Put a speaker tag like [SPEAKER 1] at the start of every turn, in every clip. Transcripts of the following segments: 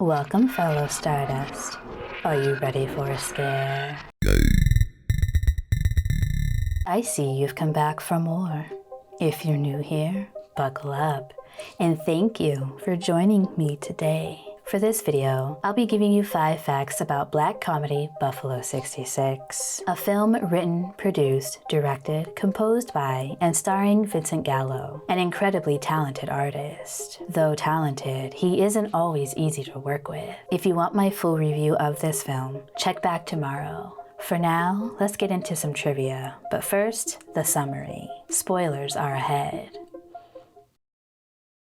[SPEAKER 1] Welcome, fellow Stardust. Are you ready for a scare? I see you've come back for more. If you're new here, buckle up, and thank you for joining me today. For this video, I'll be giving you 5 facts about black comedy Buffalo 66, a film written, produced, directed, composed by, and starring Vincent Gallo, an incredibly talented artist. Though talented, he isn't always easy to work with. If you want my full review of this film, check back tomorrow. For now, let's get into some trivia, but first, the summary. Spoilers are ahead.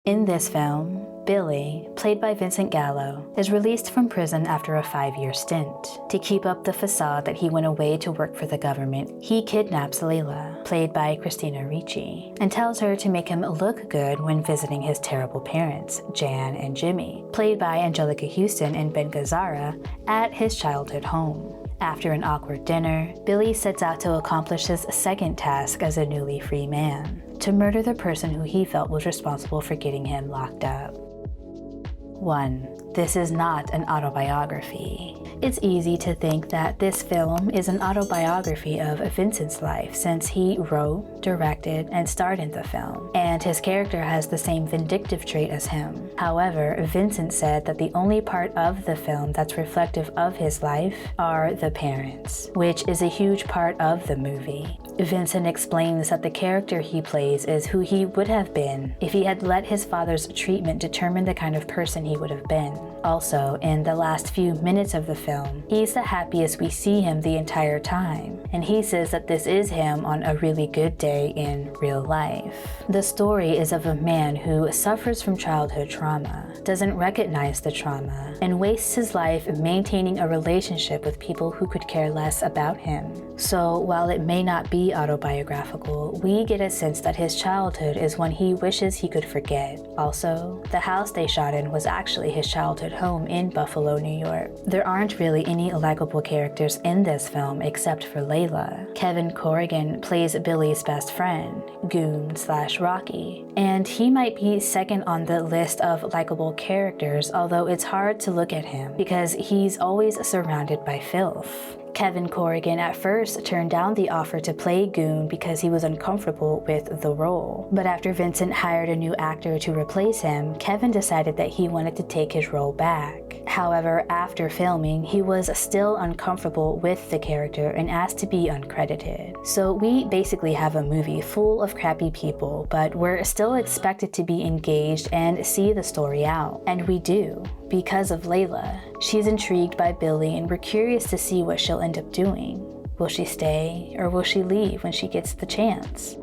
[SPEAKER 1] In this film, Billy, played by Vincent Gallo, is released from prison after a 5-year stint. To keep up the facade that he went away to work for the government, he kidnaps Layla, played by Christina Ricci, and tells her to make him look good when visiting his terrible parents, Jan and Jimmy, played by Angelica Houston and Ben Gazzara, at his childhood home. After an awkward dinner, Billy sets out to accomplish his second task as a newly free man: to murder the person who he felt was responsible for getting him locked up. 1. This is not an autobiography. It's easy to think that this film is an autobiography of Vincent's life since he wrote, directed, and starred in the film, and his character has the same vindictive trait as him. However, Vincent said that the only part of the film that's reflective of his life are the parents, which is a huge part of the movie. Vincent explains that the character he plays is who he would have been if he had let his father's treatment determine the kind of person he would have been. Also, in the last few minutes of the film, he's the happiest we see him the entire time, and he says that this is him on a really good day in real life. The story is of a man who suffers from childhood trauma, doesn't recognize the trauma, and wastes his life maintaining a relationship with people who could care less about him. So while it may not be autobiographical, we get a sense that his childhood is one he wishes he could forget. Also, the house they shot in was actually his childhood home in Buffalo, New York. There aren't really any likable characters in this film except for Layla. Kevin Corrigan plays Billy's best friend, Goon/Rocky, and he might be second on the list of likable characters, although it's hard to look at him because he's always surrounded by filth. Kevin Corrigan at first turned down the offer to play Goon because he was uncomfortable with the role. But after Vincent hired a new actor to replace him, Kevin decided that he wanted to take his role back. However, after filming, he was still uncomfortable with the character and asked to be uncredited. So we basically have a movie full of crappy people, but we're still expected to be engaged and see the story out. And we do, because of Layla. She's intrigued by Billy and we're curious to see what she'll end up doing. Will she stay or will she leave when she gets the chance?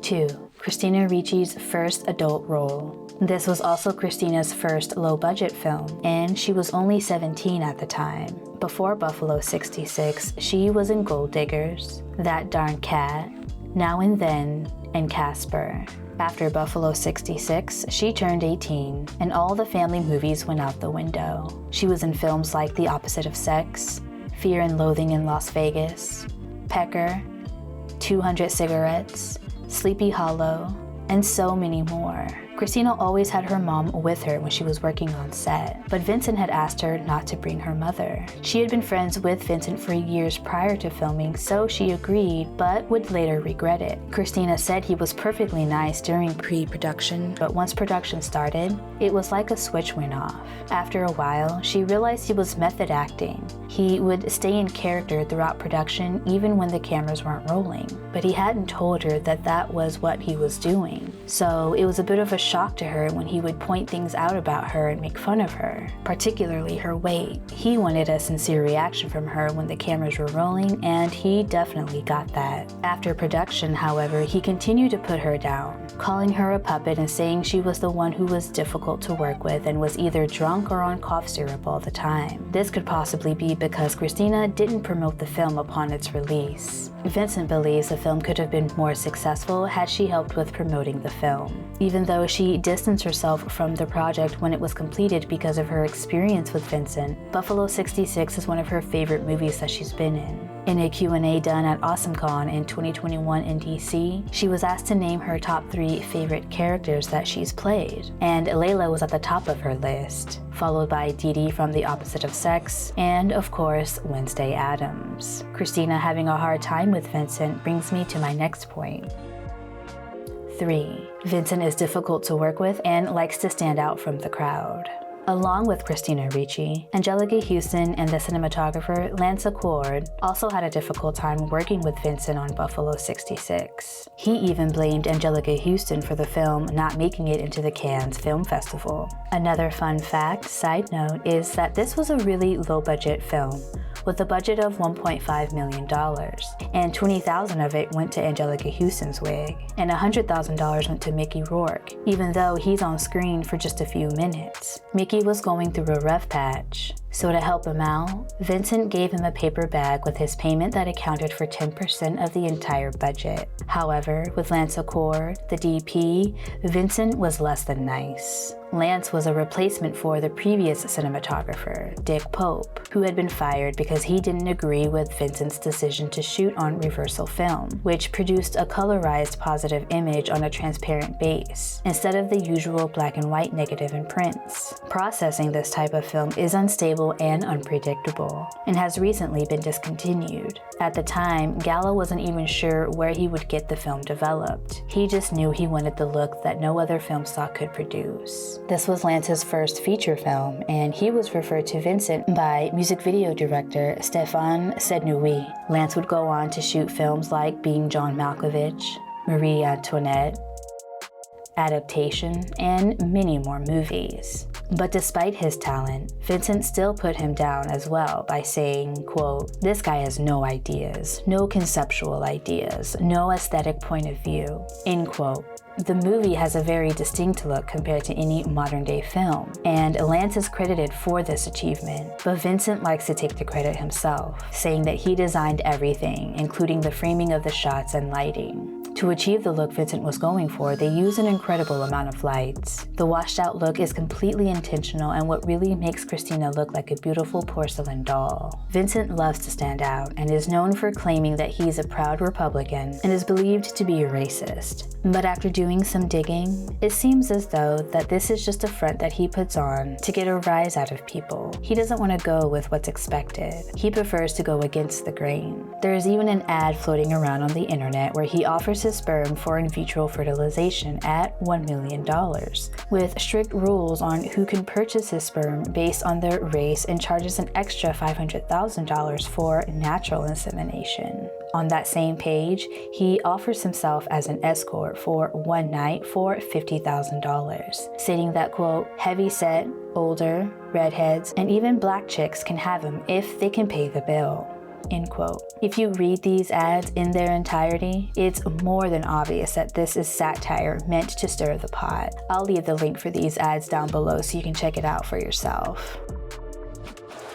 [SPEAKER 1] 2. Christina Ricci's first adult role. This was also Christina's first low-budget film, and she was only 17 at the time. Before Buffalo 66, she was in Gold Diggers, That Darn Cat, Now and Then, and Casper. After Buffalo 66, she turned 18, and all the family movies went out the window. She was in films like The Opposite of Sex, Fear and Loathing in Las Vegas, Pecker, 200 Cigarettes, Sleepy Hollow, and so many more. Christina always had her mom with her when she was working on set, but Vincent had asked her not to bring her mother. She had been friends with Vincent for years prior to filming, so she agreed, but would later regret it. Christina said he was perfectly nice during pre-production, but once production started, it was like a switch went off. After a while, she realized he was method acting. He would stay in character throughout production even when the cameras weren't rolling, but he hadn't told her that that was what he was doing. So it was a bit of a shock to her when he would point things out about her and make fun of her, particularly her weight. He wanted a sincere reaction from her when the cameras were rolling, and he definitely got that. After production, however, he continued to put her down, calling her a puppet and saying she was the one who was difficult to work with and was either drunk or on cough syrup all the time. This could possibly be because Christina didn't promote the film upon its release. Vincent believes the film could have been more successful had she helped with promoting the film. Even though she distanced herself from the project when it was completed because of her experience with Vincent, Buffalo 66 is one of her favorite movies that she's been in. In a Q&A done at AwesomeCon in 2021 in DC, she was asked to name her top 3 favorite characters that she's played, and Layla was at the top of her list, followed by Dee Dee from The Opposite of Sex, and of course, Wednesday Addams. Christina having a hard time with Vincent brings me to my next point. 3. Vincent is difficult to work with and likes to stand out from the crowd. Along with Christina Ricci, Angelica Houston and the cinematographer Lance Acord also had a difficult time working with Vincent on Buffalo 66. He even blamed Angelica Houston for the film not making it into the Cannes Film Festival. Another fun fact, side note, is that this was a really low-budget film, with a budget of $1.5 million, and $20,000 of it went to Angelica Houston's wig, and $100,000 went to Mickey Rourke, even though he's on screen for just a few minutes. Mickey was going through a rough patch, so to help him out, Vincent gave him a paper bag with his payment that accounted for 10% of the entire budget. However, with Lance Acord, the DP, Vincent was less than nice. Lance was a replacement for the previous cinematographer, Dick Pope, who had been fired because he didn't agree with Vincent's decision to shoot on reversal film, which produced a colorized positive image on a transparent base, instead of the usual black and white negative in prints. Processing this type of film is unstable and unpredictable, and has recently been discontinued. At the time, Gallo wasn't even sure where he would get the film developed. He just knew he wanted the look that no other film stock could produce. This was Lance's first feature film, and he was referred to Vincent by music video director Stéphane Sednoui. Lance would go on to shoot films like Being John Malkovich, Marie Antoinette, Adaptation, and many more movies. But despite his talent, Vincent still put him down as well by saying, quote, "This guy has no ideas, no conceptual ideas, no aesthetic point of view," end quote. The movie has a very distinct look compared to any modern-day film, and Lance is credited for this achievement, but Vincent likes to take the credit himself, saying that he designed everything, including the framing of the shots and lighting. To achieve the look Vincent was going for, they use an incredible amount of lights. The washed-out look is completely intentional and what really makes Christina look like a beautiful porcelain doll. Vincent loves to stand out and is known for claiming that he's a proud Republican and is believed to be a racist. But after doing some digging, it seems as though that this is just a front that he puts on to get a rise out of people. He doesn't want to go with what's expected. He prefers to go against the grain. There is even an ad floating around on the internet where he offers his sperm for in vitro fertilization at $1 million, with strict rules on who can purchase his sperm based on their race, and charges an extra $500,000 for natural insemination. On that same page, he offers himself as an escort for one night for $50,000, stating that, quote, "Heavy-set, older, redheads, and even black chicks can have him if they can pay the bill," end quote. If you read these ads in their entirety, it's more than obvious that this is satire meant to stir the pot. I'll leave the link for these ads down below so you can check it out for yourself.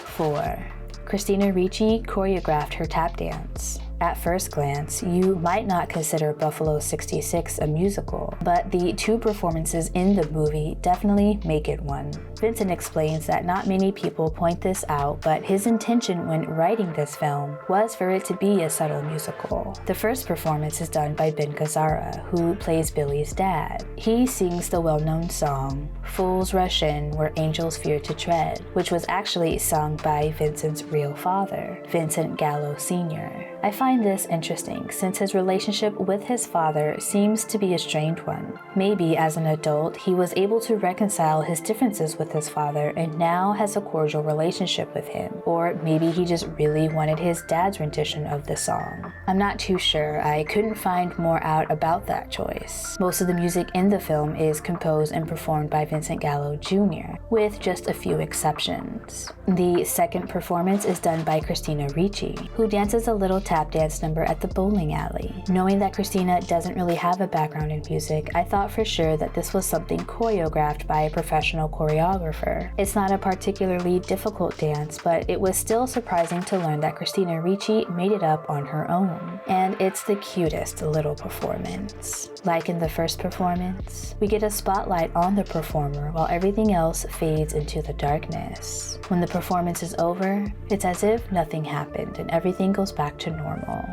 [SPEAKER 1] 4. Christina Ricci choreographed her tap dance. At first glance, you might not consider Buffalo 66 a musical, but the two performances in the movie definitely make it one. Vincent explains that not many people point this out, but his intention when writing this film was for it to be a subtle musical. The first performance is done by Ben Gazzara, who plays Billy's dad. He sings the well-known song, "Fools Rush In Where Angels Fear to Tread," which was actually sung by Vincent's real father, Vincent Gallo Sr. I find this interesting since his relationship with his father seems to be a strained one. Maybe as an adult, he was able to reconcile his differences with his father and now has a cordial relationship with him. Or maybe he just really wanted his dad's rendition of the song. I'm not too sure. I couldn't find more out about that choice. Most of the music in the film is composed and performed by Vincent Gallo Jr., with just a few exceptions. The second performance is done by Christina Ricci, who dances a little tap dance number at the bowling alley. Knowing that Christina doesn't really have a background in music, I thought for sure that this was something choreographed by a professional choreographer. choreographer. It's not a particularly difficult dance, but it was still surprising to learn that Christina Ricci made it up on her own. And it's the cutest little performance. Like in the first performance, we get a spotlight on the performer while everything else fades into the darkness. When the performance is over, it's as if nothing happened and everything goes back to normal.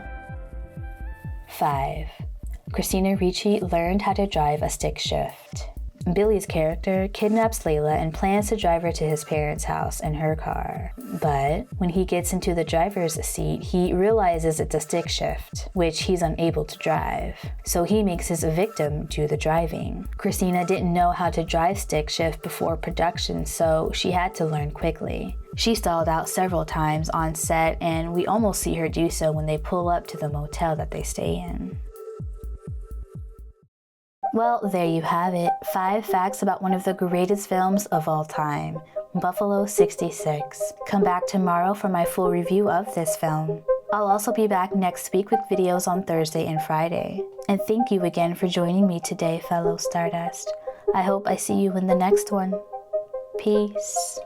[SPEAKER 1] 5. Christina Ricci learned how to drive a stick shift. Billy's character kidnaps Layla and plans to drive her to his parents' house in her car. But when he gets into the driver's seat, he realizes it's a stick shift, which he's unable to drive. So he makes his victim do the driving. Christina didn't know how to drive stick shift before production, so she had to learn quickly. She stalled out several times on set, and we almost see her do so when they pull up to the motel that they stay in. Well, there you have it. 5 facts about one of the greatest films of all time, Buffalo 66. Come back tomorrow for my full review of this film. I'll also be back next week with videos on Thursday and Friday. And thank you again for joining me today, fellow Stardust. I hope I see you in the next one. Peace.